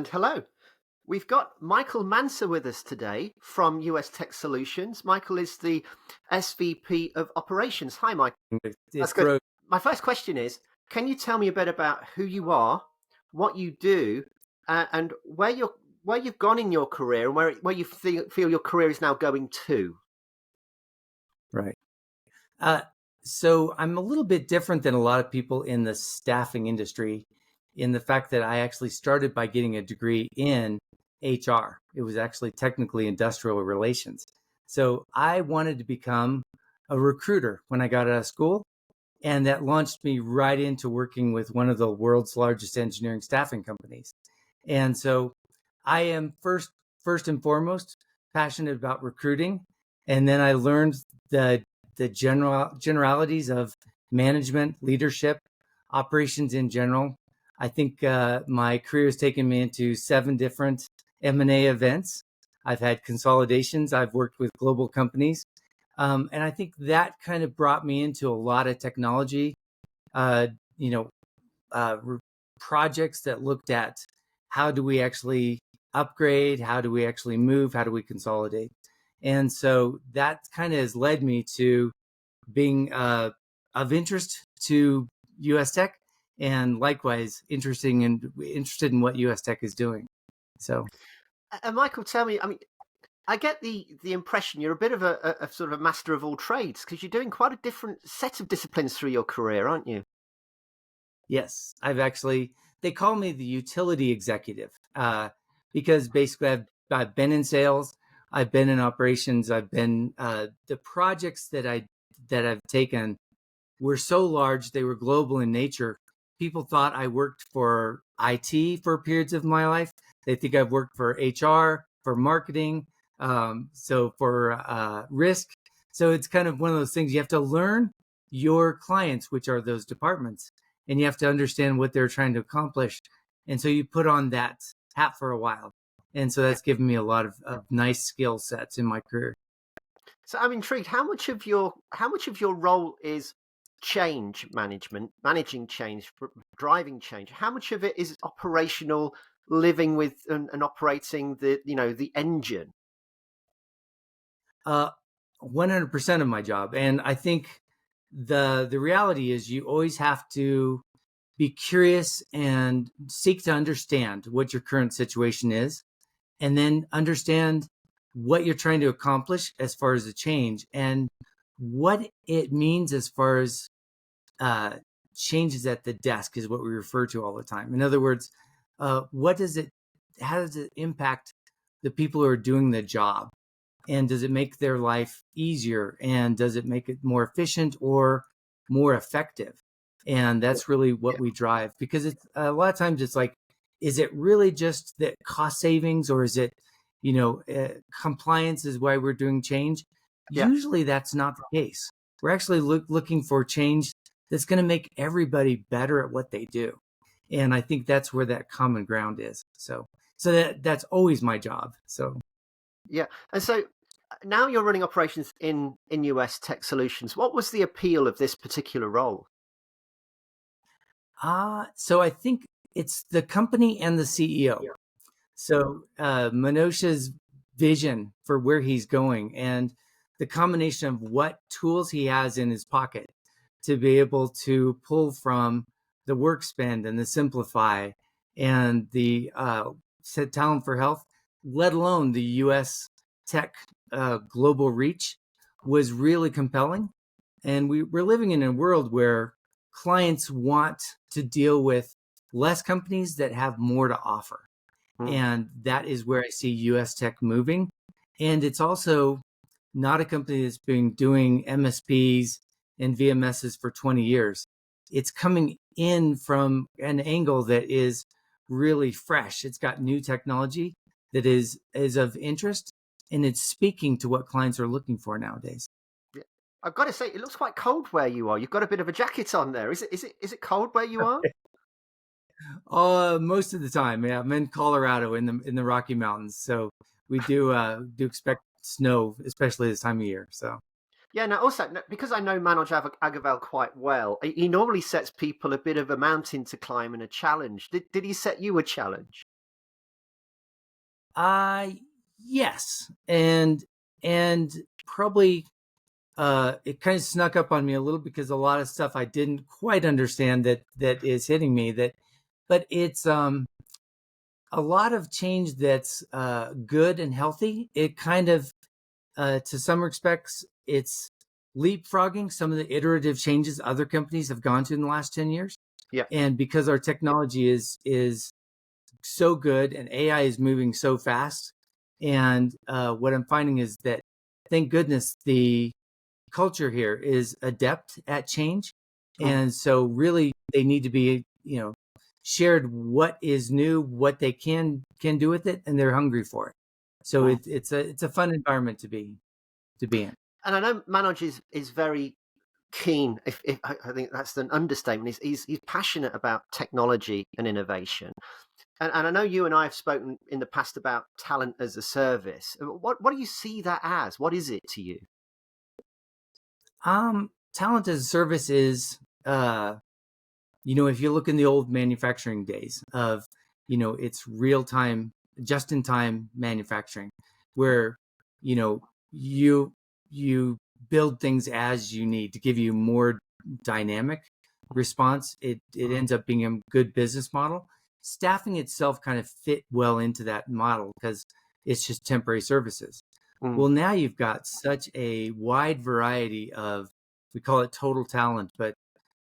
And hello. We've got Michael Manser with us today from US Tech Solutions. Michael is the SVP of Operations. Hi, Michael. It's That's good. growth. My first question is, can you tell me a bit about who you are, what you do, and where you've gone in your career and where you feel your career is now going to? Right. Uh, so I'm a little bit different than a lot of people in the staffing industry in the fact that I actually started by getting a degree in HR. It was actually technically industrial relations. So I wanted to become a recruiter when I got out of school. And that launched me right into working with one of the world's largest engineering staffing companies. And so I am first and foremost passionate about recruiting. And then I learned the generalities of management, leadership, operations in general. I think my career has taken me into 7 different M&A events. I've had consolidations. I've worked with global companies. And I think that kind of brought me into a lot of technology, uh, you know, uh, projects that looked at how do we actually upgrade, how do we actually move, how do we consolidate. And so that kind of has led me to being of interest to US Tech, and likewise interested in what US Tech is doing. So, And Michael, tell me, I mean, I get the impression you're a bit of a sort of a master of all trades because you're doing quite a different set of disciplines through your career, aren't you? yes, they call me the utility executive because basically I've been in sales, I've been in operations, I've been the projects that I've taken were so large, they were global in nature. People thought I worked for IT for periods of my life. They think I've worked for HR, for marketing, so for risk. So it's kind of one of those things you have to learn your clients, which are those departments, and you have to understand what they're trying to accomplish. And so you put on that hat for a while. And so Yeah. that's given me a lot of nice skill sets in my career. So I'm intrigued. How much of your role is change management, managing change, driving change? How much of it is operational, living with and operating the engine? Uh, 100% of my job. And I think the reality is you always have to be curious and seek to understand what your current situation is, and then understand what you're trying to accomplish as far as the change and what it means as far as uh, changes at the desk is what we refer to all the time. In other words, how does it impact the people who are doing the job? And does it make their life easier? And does it make it more efficient or more effective? And that's really Yeah, what we drive, because it's a lot of times it's like, is it really just that cost savings, or is it, compliance is why we're doing change? yeah. Usually that's not the case. We're actually looking for change that's going to make everybody better at what they do. And I think that's where that common ground is. So that's always my job. So Yeah. And so now you're running operations in US Tech Solutions. What was the appeal of this particular role? so I think it's the company and the CEO. So Manosha's vision for where he's going, and the combination of what tools he has in his pocket to be able to pull from the work spend and the simplify and the talent for health, let alone the U.S. tech global reach, was really compelling. And we're living in a world where clients want to deal with less companies that have more to offer. Hmm. And that is where I see US Tech moving. And it's also not a company that's been doing MSPs and VMSs for 20 years. It's coming in from an angle that is really fresh. It's got new technology that is of interest, and it's speaking to what clients are looking for nowadays. Yeah. I've got to say, it looks quite cold where you are. You've got a bit of a jacket on there. Is it cold where you are? Most of the time, yeah. I'm in Colorado in the Rocky Mountains, so we do expect snow, especially this time of year. So Yeah, now also because I know Manoj Agaval quite well, he normally sets people a bit of a mountain to climb and a challenge. Did he set you a challenge? Uh yes. And probably it kind of snuck up on me a little because a lot of stuff I didn't quite understand that is hitting me that but it's a lot of change that's good and healthy. It kind of to some respects it's leapfrogging some of the iterative changes other companies have gone to in the last 10 years. Yeah. And because our technology is so good and AI is moving so fast. And what I'm finding is that, thank goodness, the culture here is adept at change. Mm, And so really they need to be, shared what is new, what they can do with it, and they're hungry for it. So mm. it's a fun environment to be in. And I know Manoj is very keen. If I think that's an understatement. He's passionate about technology and innovation. And I know you and I have spoken in the past about talent as a service. What do you see that as? What is it to you? Talent as a service is if you look in the old manufacturing days of, it's real time, just in time manufacturing, where, you know, you you build things as you need to give you more dynamic response. It ends up being a good business model. Staffing itself kind of fit well into that model because it's just temporary services. Mm, Well, now you've got such a wide variety of, we call it total talent, but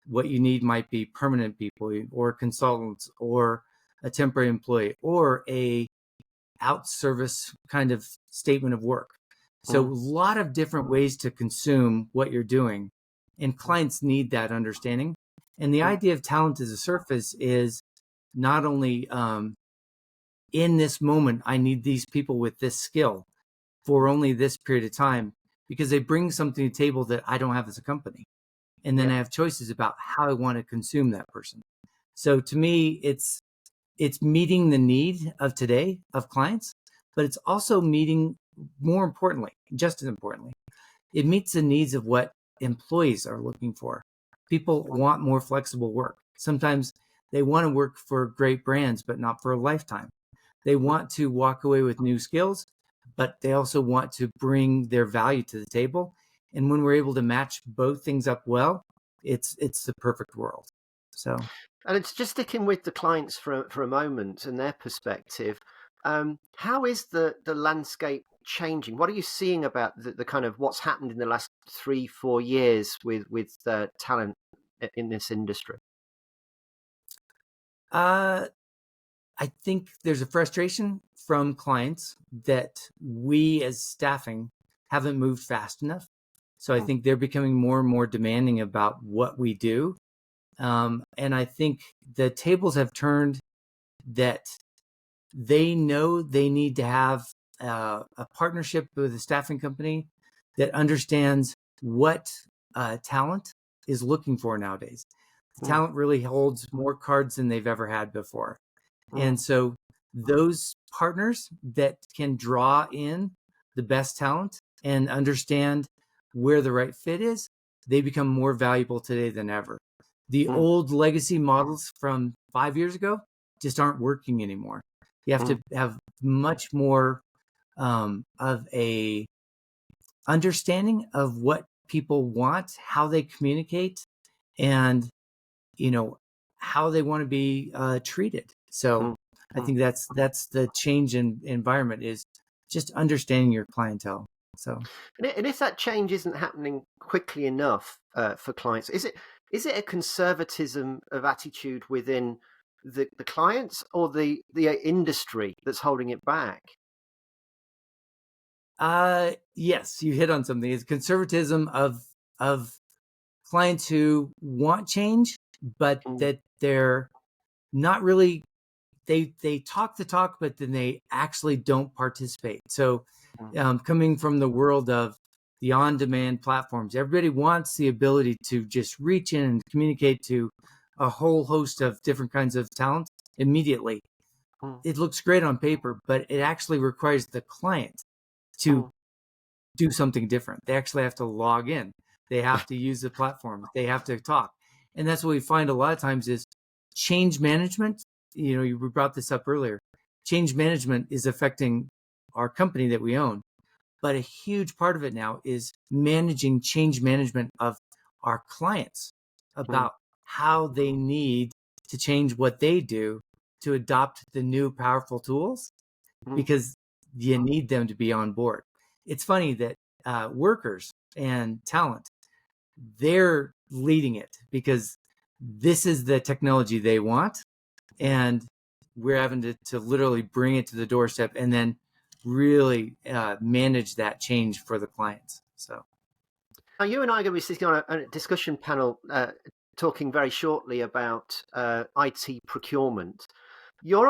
what you need might be permanent people or consultants or a temporary employee or a out service kind of statement of work. So a mm, lot of different ways to consume what you're doing, and clients need that understanding. And the mm, idea of talent as a service is not only in this moment, I need these people with this skill for only this period of time because they bring something to the table that I don't have as a company. And then yeah. I have choices about how I want to consume that person. So to me, it's meeting the need of today of clients, but it's also meeting, more importantly, just as importantly, it meets the needs of what employees are looking for. People Mm, want more flexible work. Sometimes they want to work for great brands, but not for a lifetime. They mm. want to walk away with new skills, but they also want to bring their value to the table. And when we're able to match both things up well, it's the perfect world. So And it's just sticking with the clients for a moment and their perspective. How is the landscape changing? What are you seeing about the kind of what's happened in the last 3 4 years with talent in this industry? uh, I think there's a frustration from clients that we as staffing haven't moved fast enough. So I Mm, think they're becoming more and more demanding about what we do. And I think the tables have turned that they know they need to have a partnership with a staffing company that understands what talent is looking for nowadays. The mm, talent really holds more cards than they've ever had before. mm, And so those partners that can draw in the best talent and understand where the right fit is, they become more valuable today than ever. The mm, old legacy models from 5 years ago just aren't working anymore. You have mm, to have much more of a understanding of what people want, how they communicate, and you know how they want to be treated. So mm, I mm. think that's the change in environment is just understanding your clientele. So And if that change isn't happening quickly enough for clients, is it a conservatism of attitude within the clients or the industry that's holding it back? yes, you hit on something. It's conservatism of clients who want change, but Mm, that they're not really, they talk the talk, but then they actually don't participate. So, mm, coming from the world of the on-demand platforms, everybody wants the ability to just reach in and communicate to a whole host of different kinds of talent immediately. mm, It looks great on paper, but it actually requires the client to mm, do something different. They actually have to log in. They have to use the platform. They have to talk. And that's what we find a lot of times is change management. We brought this up earlier. change management is affecting our company that we own. But a huge part of it now is managing change management of our clients Mm, about how they need to change what they do to adopt the new powerful tools, mm. because you need them to be on board. It's funny that workers and talent, they're leading it because this is the technology they want, and we're having to literally bring it to the doorstep and then really manage that change for the clients. So Now, you and I are going to be sitting on a discussion panel talking very shortly about IT procurement. You're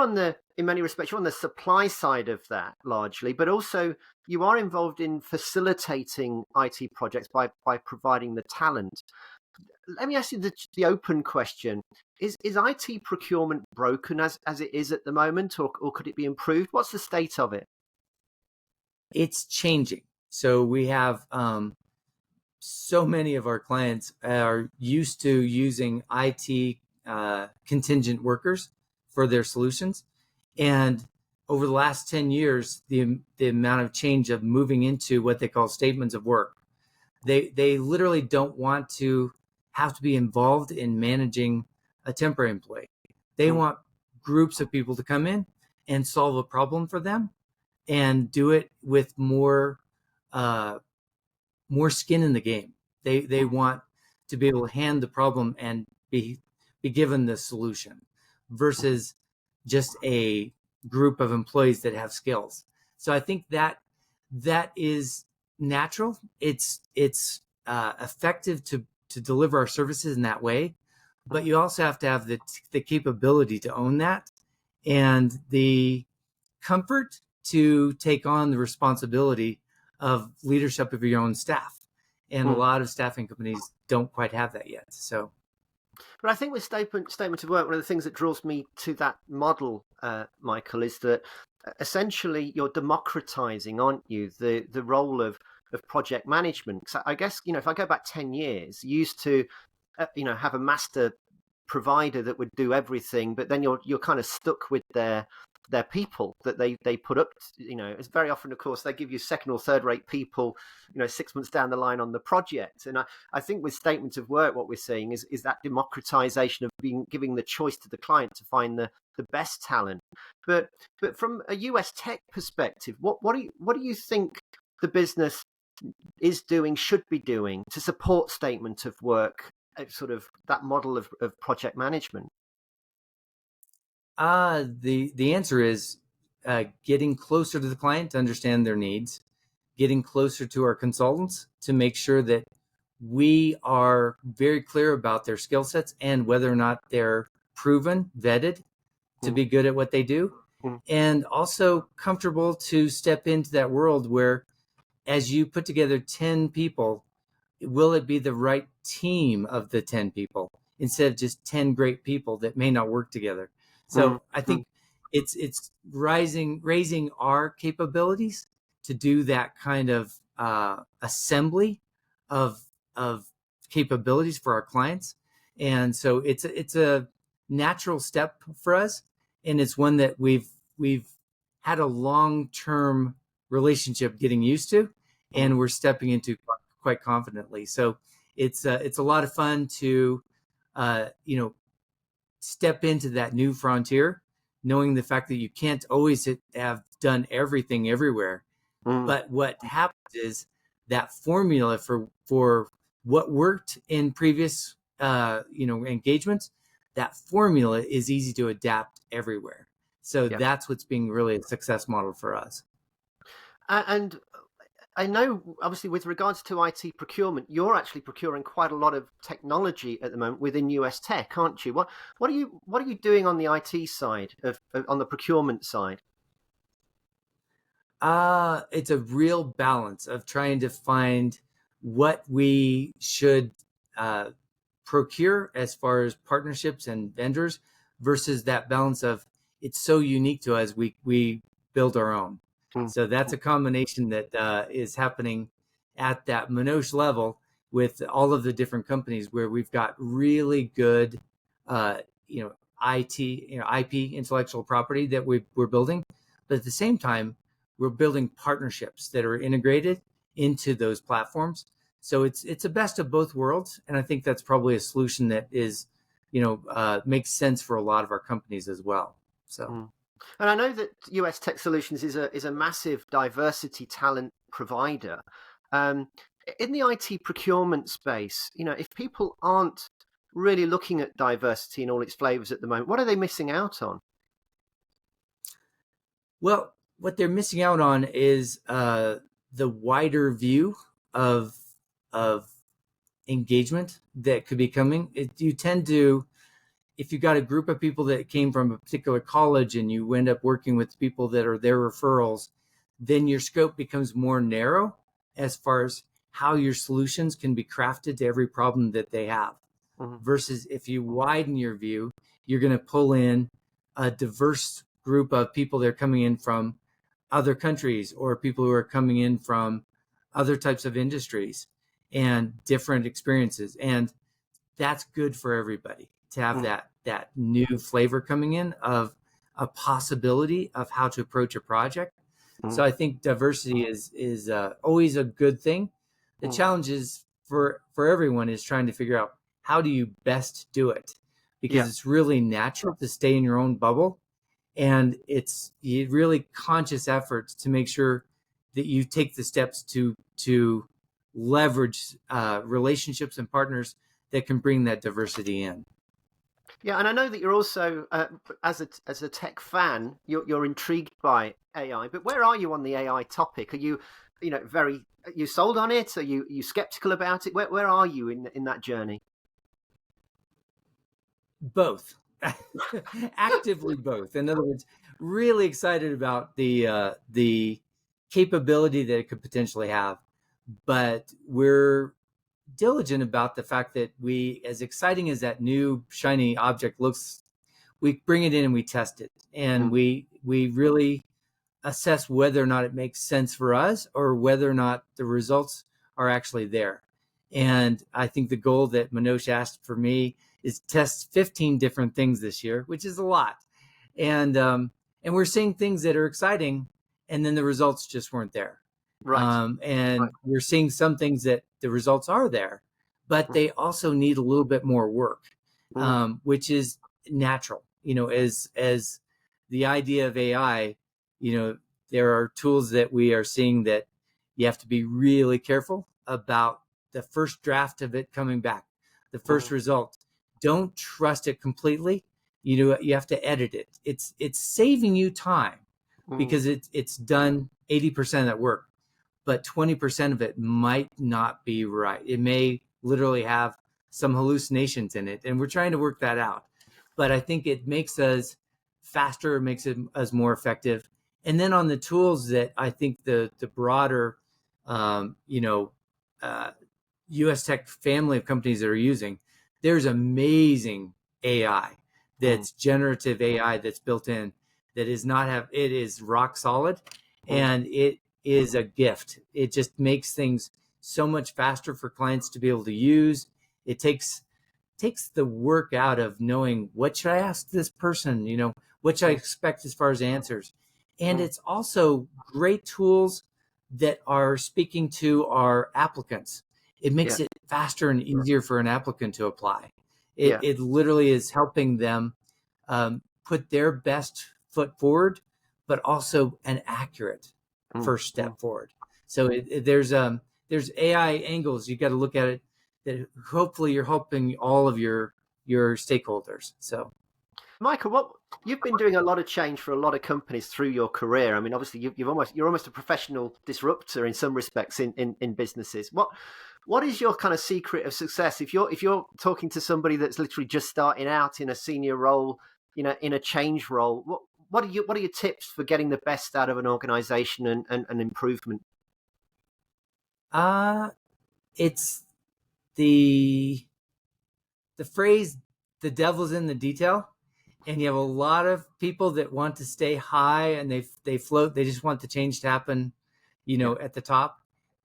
in many respects, you're on the supply side of that largely, but also you are involved in facilitating IT projects by providing the talent. Let me ask you the open question. Is IT procurement broken as it is at the moment, or could it be improved? What's the state of it? it's changing. So we have so many of our clients are used to using IT contingent workers for their solutions. And over the last 10 years, the amount of change of moving into what they call statements of work, they literally don't want to have to be involved in managing a temporary employee. They Mm, want groups of people to come in and solve a problem for them and do it with uh, more skin in the game. They mm, want to be able to hand the problem and be given the solution versus just a group of employees that have skills. So I think that is natural. It's effective to deliver our services in that way, but mm. you also have to have the capability to own that and the comfort to take on the responsibility of leadership of your own staff. And a Mm. lot of staffing companies don't quite have that yet. So, But I think with statement of work, one of the things that draws me to that model, Michael, is that essentially you're democratizing, aren't you, the role of project management? So I guess, if I go back 10 years, you used to have a master provider that would do everything, but then you're kind of stuck with their people that they put up. It's very often, of course, they give you second or third rate people, 6 months down the line on the project. And I think with statements of work, what we're seeing is that democratization of giving the choice to the client to find the best talent. But from a US tech perspective, what do you think the business is doing, should be doing to support statement of work, sort of that model of project management? the answer is getting closer to the client to understand their needs, getting closer to our consultants to make sure that we are very clear about their skill sets and whether or not they're proven, vetted to Mm, be good at what they do, mm, and also comfortable to step into that world where, as you put together 10 people, will it be the right team of the 10 people instead of just 10 great people that may not work together? mm, So I mm, think it's raising our capabilities to do that kind of assembly of of capabilities for our clients. And so it's a natural step for us, and it's one that we've had a long-term relationship getting used to, mm, and we're stepping into quite confidently. So it's a lot of fun to you know step into that new frontier, knowing the fact that you can't always have done everything everywhere. mm. But what happens is that formula for what worked in previous engagements, that formula is easy to adapt everywhere. So Yeah. that's what's being really a success model for us. And I know, obviously, with regards to IT procurement, you're actually procuring quite a lot of technology at the moment within US tech, aren't you? What are you doing on the IT side on the procurement side? It's a real balance of trying to find what we should uh, procure as far as partnerships and vendors versus that balance of it's so unique to us, we build our own. Mm, So that's mm, a combination that is happening at that Minoj level with all of the different companies where we've got really good, uh, you know, IP, intellectual property that we're building, but at the same time, we're building partnerships that are integrated into those platforms. So it's a best of both worlds, and I think that's probably a solution that is, makes sense for a lot of our companies as well. So. Mm. And I know that US Tech Solutions is a massive diversity talent provider. Um, in the IT procurement space, if people aren't really looking at diversity in all its flavors at the moment, what are they missing out on? Well, what they're missing out on is the wider view of of engagement that could be coming. You tend to, if you got a group of people that came from a particular college and you end up working with people that are their referrals, then your scope becomes more narrow as far as how your solutions can be crafted to every problem that they have. Mhm. Versus if you widen your view, you're going to pull in a diverse group of people that are coming in from other countries or people who are coming in from other types of industries and different experiences. And that's good for everybody to have Mm, that new flavor coming in of a possibility of how to approach a project. mm, So I think diversity is always a good thing. The mm. challenge is for everyone is trying to figure out how do you best do it, because Yeah, it's really natural to stay in your own bubble, and it's really conscious efforts to make sure that you take the steps to leverage relationships and partners that can bring that diversity in. yeah, and I know that you're also, as a tech fan, you're intrigued by AI. But where are you on the AI topic? Are you, very are you sold on it? Are you skeptical about it? Where are you in that journey? Both. Actively both. In other words, really excited about the capability that it could potentially have, but we're diligent about the fact that we, as exciting as that new shiny object looks, we bring it in and we test it, and Mm, we really assess whether or not it makes sense for us or whether or not the results are actually there. And I think the goal that Manoj asked for me is test 15 different things this year, which is a lot. And we're seeing things that are exciting, and then the results just weren't there. right, right. And we're seeing some things that the results are there, but Mm, they also need a little bit more work, mm, which is natural. As the idea of AI, there are tools that we are seeing that you have to be really careful about the first draft of it coming back, the first mm, result. Don't trust it completely. You have to edit it. It's saving you time mm, because it's done 80% of that work, but 20% of it might not be right. It may literally have some hallucinations in it, and we're trying to work that out. But I think it makes us faster, it makes us more effective. And then on the tools that I think the broader, um, you know, uh, US Tech family of companies that are using, there's amazing AI mm, that's generative AI that's built in that is not have it is rock solid, mm, and it is a gift. It just makes things so much faster for clients to be able to use. It takes the work out of knowing what should I ask this person, what should I mm, expect as far as answers. And mm. it's also great tools that are speaking to our applicants. It Yeah, makes it faster and easier for an applicant to apply. It, yeah. it literally is helping them put their best foot forward, but also an accurate Mm, first mm. step forward. So there's AI angles you got to look at it that hopefully you're helping all of your stakeholders. So Michael, what you've been doing a lot of change for a lot of companies through your career. I mean, obviously, you're almost a professional disruptor in some respects in businesses. What is your kind of secret of success if you're talking to somebody that's literally just starting out in a senior role, in a change role? What are your tips for getting the best out of an organization and improvement? uh it's the the phrase the devil's in the detail, and you have a lot of people that want to stay high and they float, they just want the change to happen, Yeah, at the top.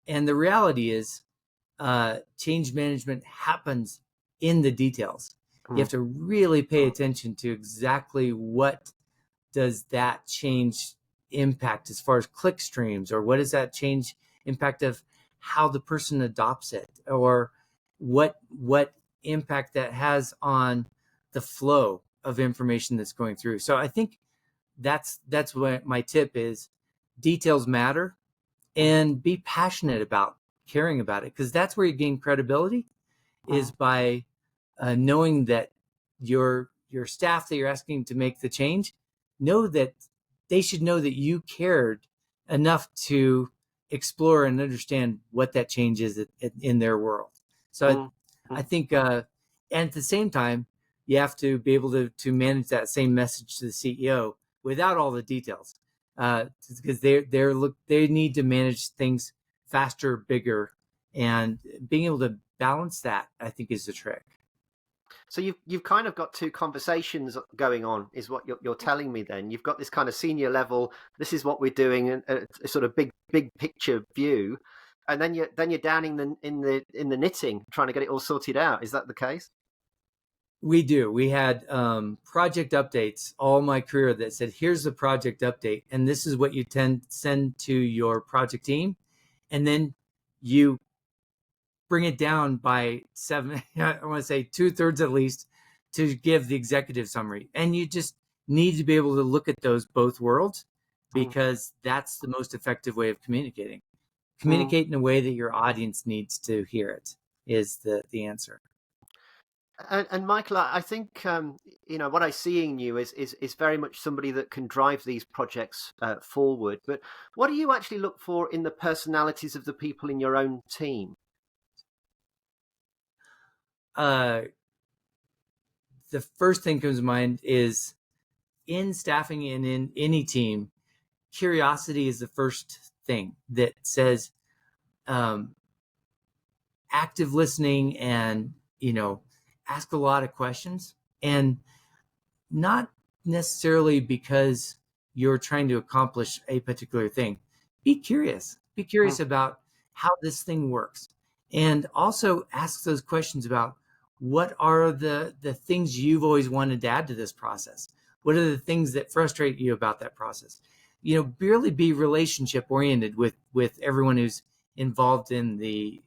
And the reality is change management happens in the details. You Mm, have to really pay attention to exactly what does that change impact as far as click streams, or what does that change impact of how the person adopts it, or what impact that has on the flow of information that's going through. So I think that's what my tip is: details matter, mm, and be passionate about caring about it, because that's where you gain credibility, is mm, by knowing that your staff that you're asking to make the change know that they should know that you cared enough to explore and understand what that change is in their world. So mm, I mm. think, and at the same time, you have to be able to manage that same message to the CEO without all the details, because they need to manage things faster, bigger, and being able to balance that, I think, is the trick. So you've kind of got two conversations going on, is what you're telling me. Then you've got this kind of senior level. This is what we're doing, and a sort of big picture view, and then you're down in the knitting, trying to get it all sorted out. Is that the case? We do. We had project updates all my career that said, "Here's the project update, and this is what you send to your project team," and then you bring it down by seven. I want to say 2/3 at least, to give the executive summary. And you just need to be able to look at those both worlds, Mm, because that's the most effective way of communicating. mm. Communicate in a way that your audience needs to hear it is the answer. And Michael, I think what I see in you is very much somebody that can drive these projects forward. But what do you actually look for in the personalities of the people in your own team? Uh, the first thing comes to mind is, in staffing and in any team, curiosity is the first thing that says, um, active listening, and ask a lot of questions, and not necessarily because you're trying to accomplish a particular thing. Be Mm, curious about how this thing works, and also ask those questions about what are the things you've always wanted to add to this process. What are the things that frustrate you about that process? Really be relationship oriented with everyone who's involved in the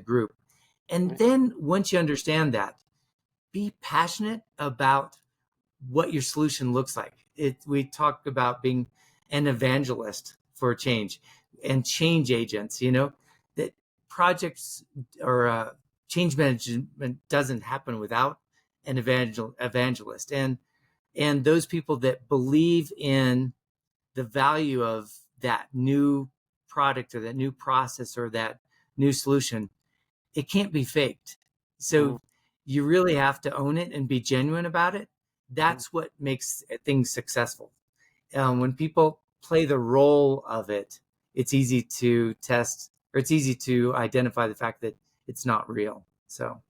group. And mm, then once you understand that, be passionate about what your solution looks like. We talk about being an evangelist for change and change agents, that projects or change management doesn't happen without an evangelist. And those people that believe in the value of that new product or that new process or that new solution, it can't be faked. mm, So you really have to own it and be genuine about it. mm. That's what makes things successful. When people play the role of it, it's easy to test, or it's easy to identify the fact that it's not real. So,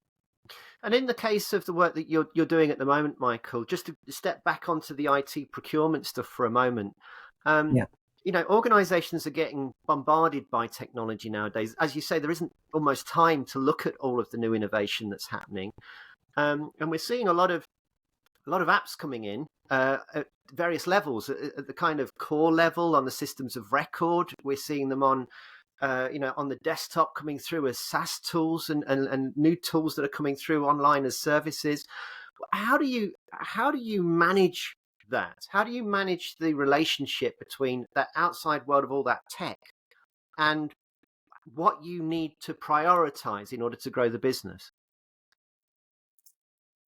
And in the case of the work that you're doing at the moment, Michael, just to step back onto the IT procurement stuff for a moment, um, yeah. organizations are getting bombarded by technology nowadays. As you say, there isn't almost time to look at all of the new innovation that's happening, and we're seeing a lot of apps coming in at various levels. At the kind of core level, on the systems of record, we're seeing them on the desktop, coming through as SaaS tools, and new tools that are coming through online as services. How do you manage that? How do you manage the relationship between that outside world of all that tech and what you need to prioritize in order to grow the business?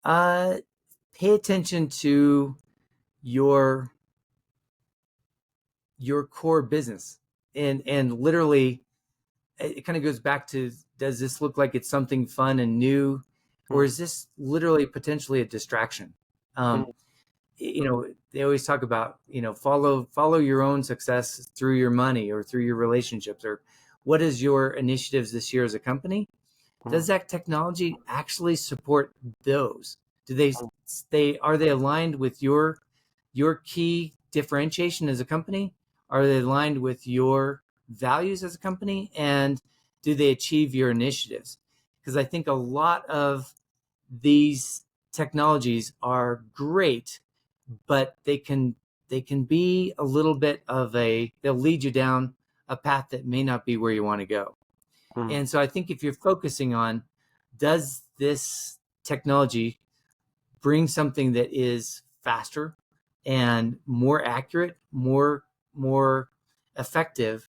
Uh, Pay attention to your your core business, and literally, it kind of goes back to, does this look like it's something fun and new, or Mm, is this literally potentially a distraction? mm, um, they always talk about, follow your own success through your money or through your relationships, or what is your initiatives this year as a company. mm, Does that technology actually support those? Do mm, they are they aligned with your key differentiation as a company? Are they aligned with your values as a company? And do they achieve your initiatives? Because I think a lot of these technologies are great, but they can be a little bit of they'll lead you down a path that may not be where you want to go. Mm, And so I think if you're focusing on, does this technology bring something that is faster and more accurate, more effective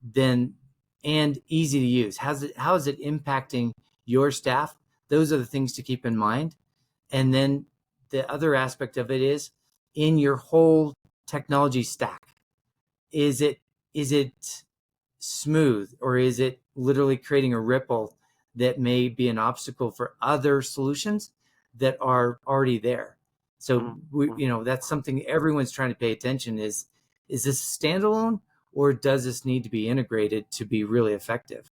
than, and easy to use? How is it impacting your staff? Those are the things to keep in mind. And then the other aspect of it is, in your whole technology stack, is it smooth, or is it literally creating a ripple that may be an obstacle for other solutions that are already there? So mm, mm, that's something everyone's trying to pay attention, is this standalone, or does this need to be integrated to be really effective?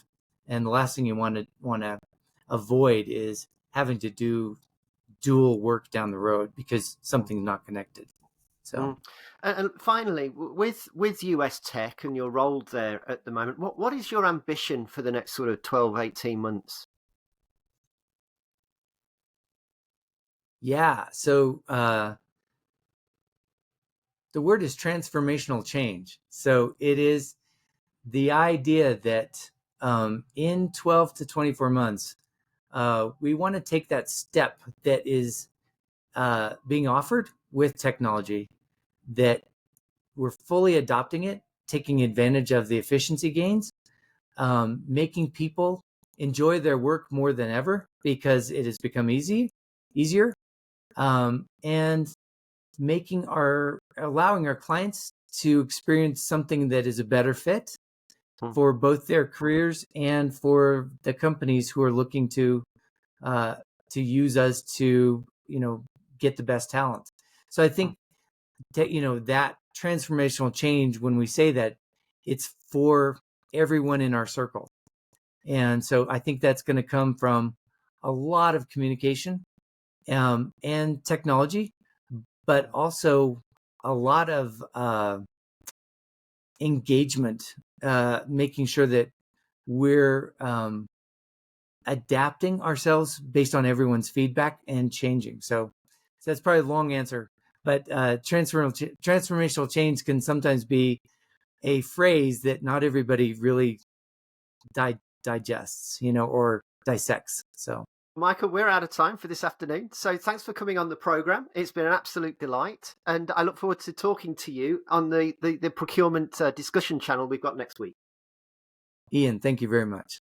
And the last thing you want to avoid is having to do dual work down the road because mm, something's not connected. So mm. And finally, with US tech and your role there at the moment, what is your ambition for the next sort of 12, 18 months? yeah, so the word is transformational change. So it is the idea that in 12 to 24 months, we want to take that step that is being offered with technology, that we're fully adopting it, taking advantage of the efficiency gains, making people enjoy their work more than ever because it has become easier, and allowing our clients to experience something that is a better fit Mm, for both their careers and for the companies who are looking uh, to use us to get the best talent. So I mm, think that transformational change, when we say that, it's for everyone in our circle. And so I think that's going to come from a lot of communication and technology, but also a lot of engagement, making sure that we're adapting ourselves based on everyone's feedback and changing. So that's probably a long answer, but transformational change can sometimes be a phrase that not everybody really digests, or dissects. So Michael, we're out of time for this afternoon. So thanks for coming on the program. It's been an absolute delight. And I look forward to talking to you on the procurement discussion channel we've got next week. Ian, thank you very much.